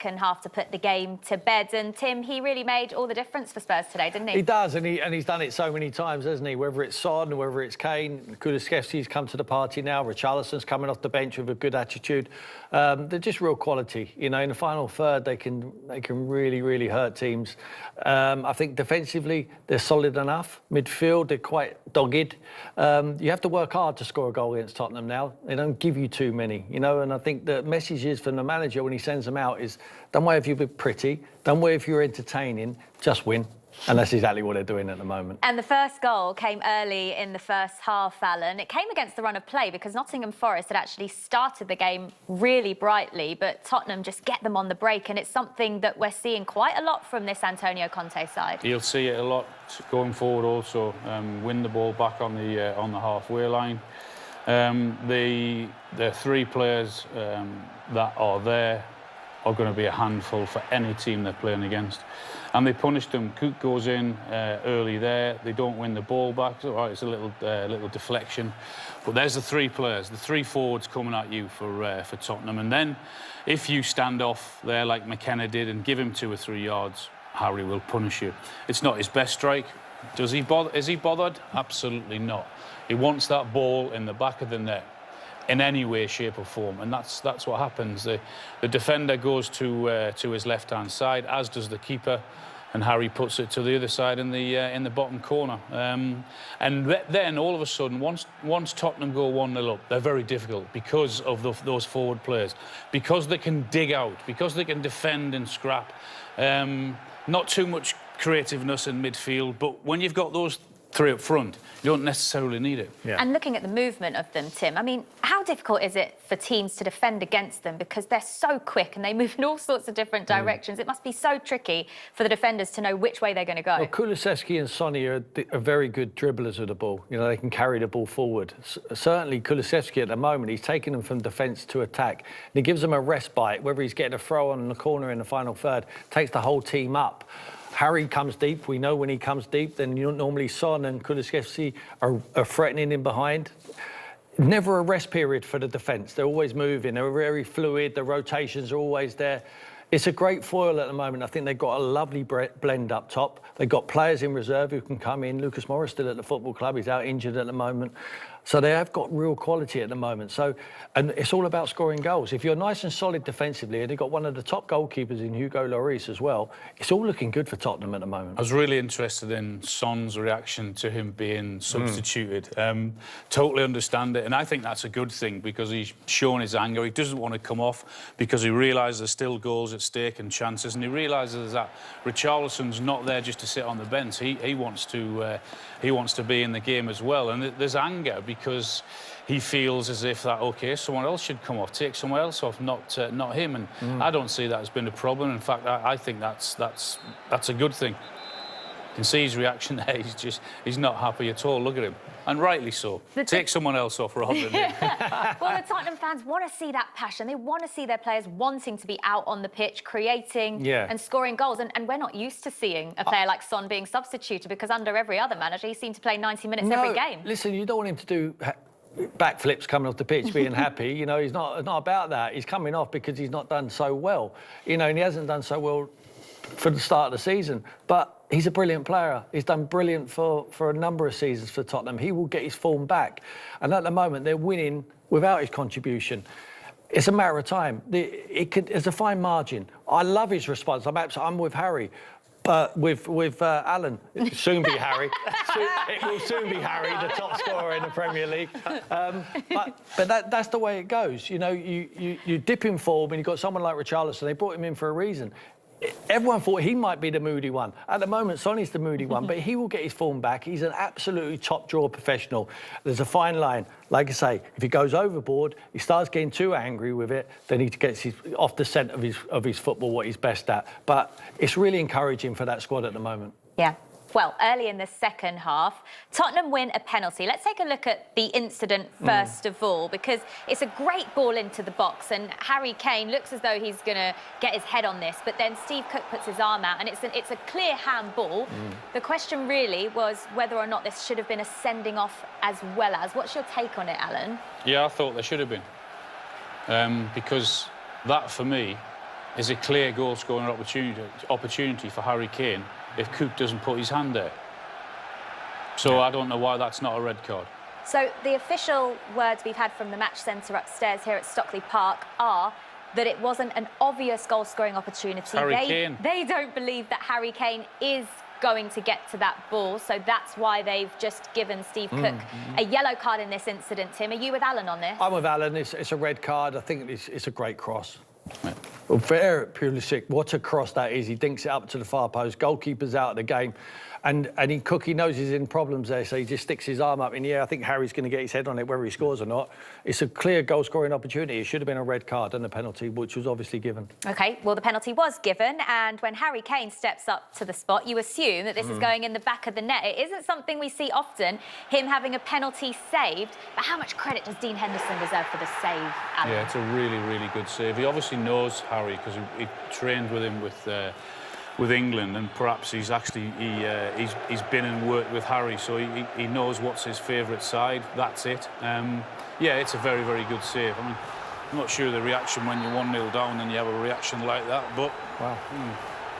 second half to put the game to bed. And Tim, he really made all the difference for Spurs today, didn't he? He does, and he's done it so many times, hasn't he? Whether it's Son, whether it's Kane, Kulusevski's come to the party now. Richarlison's coming off the bench with a good attitude. They're just real quality. You know, in the final third, they can really, really hurt teams. I think defensively, they're solid enough. Midfield, they're quite dogged. You have to work hard to score a goal against Tottenham now. They don't give you too many, you know, and I think the message is from the manager when he sends them out is, don't worry if you're pretty, don't worry if you're entertaining, just win. And that's exactly what they're doing at the moment. And the first goal came early in the first half, Alan. It came against the run of play because Nottingham Forest had actually started the game really brightly, but Tottenham just get them on the break, and it's something that we're seeing quite a lot from this Antonio Conte side. You'll see it a lot going forward also. Win the ball back on the halfway line. The three players that are there are going to be a handful for any team they're playing against. And they punished them. Cook goes in early there. They don't win the ball back. So, right, it's a little deflection. But there's the three players, the three forwards coming at you for Tottenham. And then if you stand off there like McKenna did and give him 2 or 3 yards, Harry will punish you. It's not his best strike. Is he bothered? Absolutely not. He wants that ball in the back of the net in any way, shape or form, and that's what happens. The defender goes to his left-hand side, as does the keeper, and Harry puts it to the other side in the bottom corner. And then all of a sudden, once Tottenham go 1-0 up, they're very difficult because of those forward players, because they can dig out, because they can defend and scrap. Not too much creativeness in midfield, but when you've got those three up front, you don't necessarily need it. Yeah. And looking at the movement of them, Tim, I mean, how difficult is it for teams to defend against them because they're so quick and they move in all sorts of different directions? It must be so tricky for the defenders to know which way they're going to go. Well, Kulusevski and Sonny are very good dribblers of the ball. You know, they can carry the ball forward. Certainly, Kulusevski at the moment, he's taking them from defence to attack. And he gives them a respite, whether he's getting a throw on the corner in the final third, takes the whole team up. Harry comes deep. We know when he comes deep, then normally Son and Kulusevski are threatening him behind. Never a rest period for the defence. They're always moving. They're very fluid. The rotations are always there. It's a great foil at the moment. I think they've got a lovely blend up top. They've got players in reserve who can come in. Lucas Moura still at the football club. He's out injured at the moment. So they have got real quality at the moment. So, and it's all about scoring goals. If you're nice and solid defensively, and they've got one of the top goalkeepers in Hugo Lloris as well, it's all looking good for Tottenham at the moment. I was really interested in Son's reaction to him being substituted. Totally understand it, and I think that's a good thing because he's shown his anger. He doesn't want to come off because he realises there's still goals at stake and chances, and he realises that Richarlison's not there just to sit on the bench. He wants to be in the game as well, and there's anger because he feels as if that, OK, someone else should come off, take someone else off, not him. And I don't see that as being a problem. In fact, I think that's a good thing. You can see his reaction there. He's not happy at all. Look at him. And rightly so. Take someone else off rather than him. Well, the Tottenham fans want to see that passion. They want to see their players wanting to be out on the pitch, creating and scoring goals. And we're not used to seeing a player like Son being substituted because under every other manager, he seemed to play 90 minutes every game. Listen, you don't want him to do backflips coming off the pitch being happy. You know, he's not about that. He's coming off because he's not done so well. You know, and he hasn't done so well for the start of the season. But he's a brilliant player. He's done brilliant for a number of seasons for Tottenham. He will get his form back. And at the moment, they're winning without his contribution. It's a matter of time. It's a fine margin. I love his response. I'm with Harry. But with Alan, it'll soon be Harry. It will soon be Harry, the top scorer in the Premier League. But that's the way it goes. You know, you dip in form and you've got someone like Richarlison. They brought him in for a reason. Everyone thought he might be the moody one. At the moment, Sonny's the moody one, but he will get his form back. He's an absolutely top-drawer professional. There's a fine line. Like I say, if he goes overboard, he starts getting too angry with it, then he gets off the scent of his football, what he's best at. But it's really encouraging for that squad at the moment. Yeah. Well, early in the second half, Tottenham win a penalty. Let's take a look at the incident first of all, because it's a great ball into the box and Harry Kane looks as though he's going to get his head on this, but then Steve Cook puts his arm out and it's a clear handball. The question really was whether or not this should have been a sending off as well as. What's your take on it, Alan? Yeah, I thought there should have been. Because that, for me, is a clear goal-scoring opportunity for Harry Kane if Cook doesn't put his hand there. So I don't know why that's not a red card. So the official words we've had from the match centre upstairs here at Stockley Park are that it wasn't an obvious goal-scoring opportunity. Harry Kane. They don't believe that Harry Kane is going to get to that ball, so that's why they've just given Steve Cook a yellow card in this incident. Tim, are you with Alan on this? I'm with Alan. It's a red card. I think it's a great cross. Well, for Eric Pulisic, what a cross that is. He dinks it up to the far post. Goalkeeper's out of the game. And Cook, he knows he's in problems there, so he just sticks his arm up in the air. I think Harry's going to get his head on it, whether he scores or not. It's a clear goal-scoring opportunity. It should have been a red card and a penalty, which was obviously given. OK, well, the penalty was given, and when Harry Kane steps up to the spot, you assume that this is going in the back of the net. It isn't something we see often, him having a penalty saved. But how much credit does Dean Henderson deserve for the save, Alan? Yeah, it's a really, really good save. He obviously knows Harry because he trained with him with England, and perhaps he's actually he's been and worked with Harry, so he knows what's his favourite side. That's it. Yeah, it's a very, very good save. I mean, I'm not sure the reaction when you're 1-0 down and you have a reaction like that, but wow,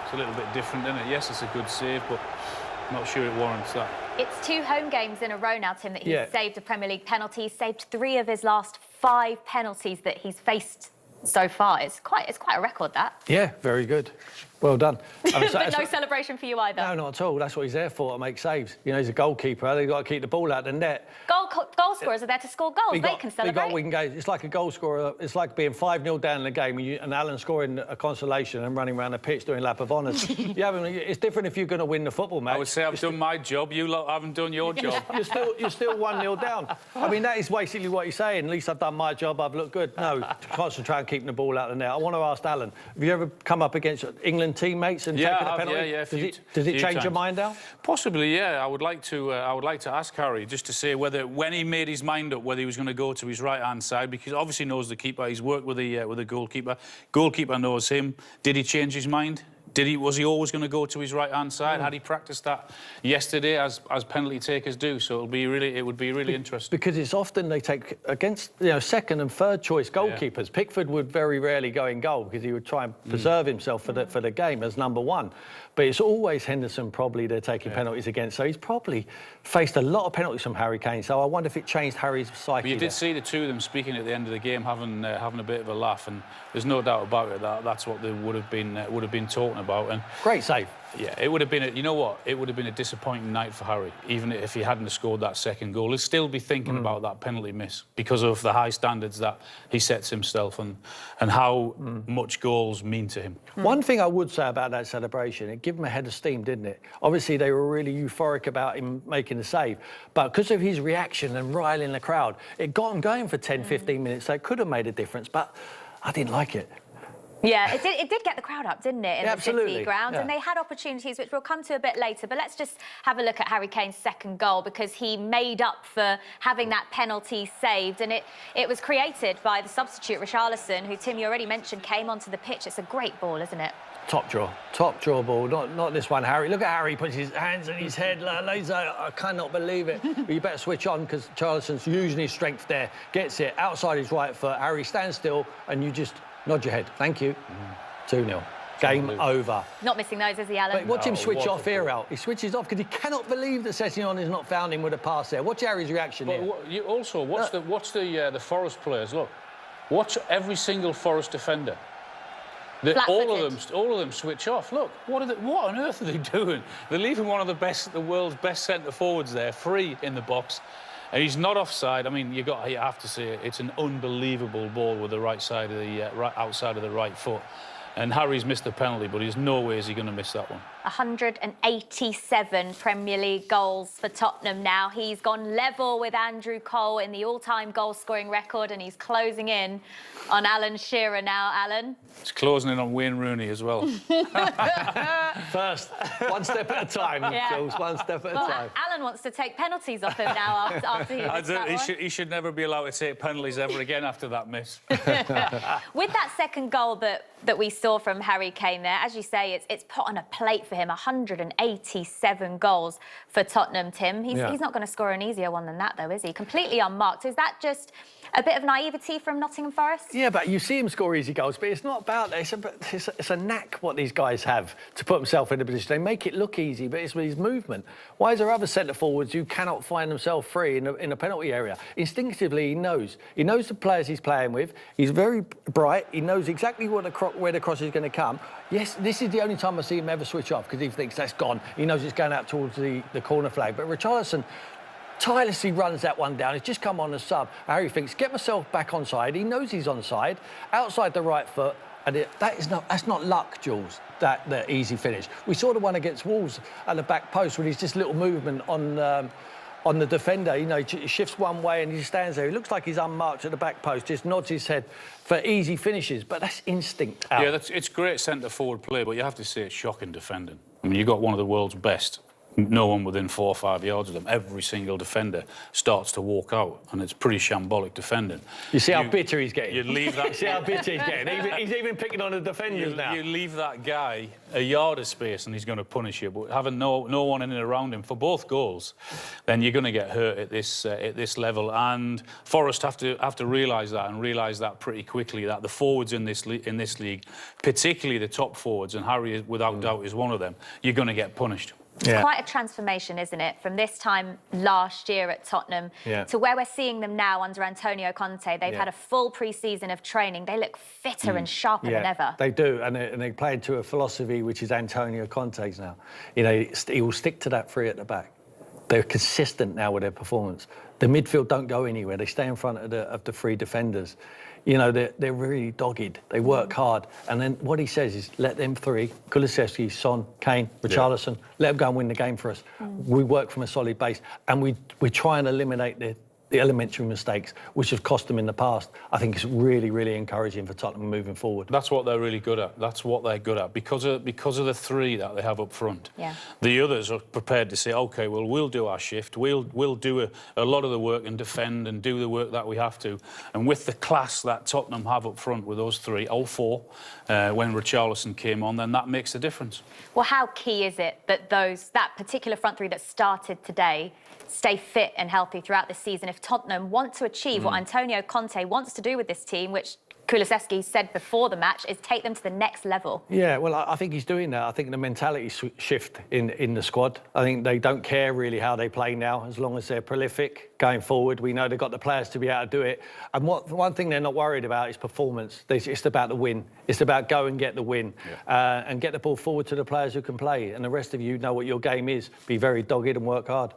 it's a little bit different, isn't it? Yes, it's a good save, but I'm not sure it warrants that. It's 2 home games in a row now, Tim, that he's saved a Premier League penalty. He's saved 3 of his last 5 penalties that he's faced so far. It's quite a record, that. Yeah, very good. Well done. But no celebration for you either? No, not at all. That's what he's there for, to make saves. You know, he's a goalkeeper. They've got to keep the ball out the net. Goal scorers are there to score goals. They can celebrate. We can go. It's like a goal scorer. It's like being 5-0 down in the game and Alan scoring a consolation and running around the pitch doing lap of honours. It's different if you're going to win the football match. I would say I've done my job. You lot haven't done your job. You're still 1-0 down. I mean, that is basically what he's saying. At least I've done my job. I've looked good. No, concentrate on keeping the ball out of the net. I want to ask Alan, have you ever come up against England teammates and taken a penalty? Yeah. Does it change your mind now? Possibly, yeah. I would like to ask Harry just to say whether, when he made his mind up, whether he was going to go to his right-hand side, because obviously knows the keeper. He's worked with the goalkeeper. Goalkeeper knows him. Did he change his mind? Was he always going to go to his right-hand side? Had he practiced that yesterday, as penalty takers do? So it would be really interesting. Because it's often they take against second and third choice goalkeepers. Yeah. Pickford would very rarely go in goal because he would try and preserve himself for the game as number 1. But it's always Henderson probably they're taking penalties against. So he's probably faced a lot of penalties from Harry Kane. So I wonder if it changed Harry's psyche. But you did see the 2 of them speaking at the end of the game, having a bit of a laugh, and there's no doubt about it that's what they would have been talking about. And great save. Yeah, it would have been. You know what? It would have been a disappointing night for Harry, even if he hadn't scored that second goal. He'd still be thinking about that penalty miss because of the high standards that he sets himself and how much goals mean to him. One thing I would say about that celebration, it gave him a head of steam, didn't it? Obviously, they were really euphoric about him making the save, but because of his reaction and riling the crowd, it got him going for 10, 15 minutes. So it could have made a difference, but I didn't like it. Yeah, it did get the crowd up, didn't it, in the City ground? Yeah. And they had opportunities, which we'll come to a bit later. But let's just have a look at Harry Kane's second goal, because he made up for having that penalty saved. And it was created by the substitute, Richarlison, who, Tim, you already mentioned, came onto the pitch. It's a great ball, isn't it? Top draw ball, not this one, Harry. Look at Harry, puts his hands in his head. I cannot believe it. But you better switch on, because Richarlison's using his strength there, gets it outside his right foot. Harry stands still, and you just nod your head. Thank you. 2-0. Game over. Not missing those, is he, Alan? But watch him switch off here out. He switches off because he cannot believe that Sessegnon has not found him with a pass there. Watch Harry's reaction here. Watch the Forest players. Look, watch every single Forest defender. All of them switch off. Look, what on earth are they doing? They're leaving one of the world's best centre forwards there, free in the box. And he's not offside. I mean, you have to say it's an unbelievable ball with the right side of the outside of the right foot. And Harry's missed the penalty, but there's no way is he going to miss that one. 187 Premier League goals for Tottenham now. He's gone level with Andrew Cole in the all-time goal-scoring record, and he's closing in on Alan Shearer now. Alan? He's closing in on Wayne Rooney as well. First, one step at a time, Jules, one step at a time. Alan wants to take penalties off him now after he should never be allowed to take penalties ever again after that miss. With that second goal that we saw from Harry Kane there, as you say, it's put on a plate for for him, 187 goals for Tottenham, Tim. He's not going to score an easier one than that, though, is he? Completely unmarked. Is that just a bit of naivety from Nottingham Forest? Yeah, but you see him score easy goals, but it's not about that. It's a knack what these guys have to put themselves in a position. They make it look easy, but it's with his movement. Why is there other centre-forwards who cannot find themselves free in a penalty area? Instinctively, he knows. He knows the players he's playing with. He's very bright. He knows exactly where the cross is going to come. Yes, this is the only time I see him ever switch off, because he thinks that's gone. He knows it's going out towards the corner flag. But Richarlison tirelessly runs that one down. He's just come on as sub. Harry thinks, get myself back onside. He knows he's onside, outside the right foot. And that's not luck, Jules, that easy finish. We saw the one against Wolves at the back post when he's just little movement on the defender. You know, he shifts one way and he stands there. He looks like he's unmarked at the back post, just nods his head for easy finishes. But that's instinct. Out. Yeah, it's great centre-forward play, but you have to say it's shocking defending. I mean, you've got one of the world's best. No one within 4 or 5 yards of them. Every single defender starts to walk out, and it's pretty shambolic defending. You see how bitter he's getting? You leave that. You see how bitter he's getting? He's even picking on the defenders now. You leave that guy a yard of space, and he's going to punish you. But having no one in and around him for both goals, then you're going to get hurt at this level. And Forest have to realise that, and realise that pretty quickly. That the forwards in this league, particularly the top forwards, and Harry without doubt is one of them, you're going to get punished. It's quite a transformation, isn't it, from this time last year at Tottenham to where we're seeing them now under Antonio Conte. They've had a full pre-season of training. They look fitter and sharper than ever. They do, and they play into a philosophy which is Antonio Conte's now. You know, he will stick to that three at the back. They're consistent now with their performance. The midfield don't go anywhere. They stay in front of the three defenders. You know, they're really dogged. They work hard. And then what he says is, let them three, Kulusevski, Son, Kane, Richarlison, let them go and win the game for us. We work from a solid base. And we try and eliminate the elementary mistakes, which have cost them in the past. I think it's really, really encouraging for Tottenham moving forward. That's what they're really good at. That's what they're good at. Because of the three that they have up front. The others are prepared to say, OK, well, we'll do our shift. We'll do a lot of the work and defend and do the work that we have to. And with the class that Tottenham have up front with those three, all four, when Richarlison came on, then that makes a difference. Well, how key is it that that particular front three that started today stay fit and healthy throughout the season if Tottenham want to achieve what Antonio Conte wants to do with this team, which Kulusevski said before the match, is take them to the next level? Yeah, well, I think he's doing that. I think the mentality shift in the squad. I think they don't care really how they play now, as long as they're prolific going forward. We know they've got the players to be able to do it. And one thing they're not worried about is performance. It's about the win. It's about go and get the win and get the ball forward to the players who can play. And the rest of you know what your game is. Be very dogged and work hard.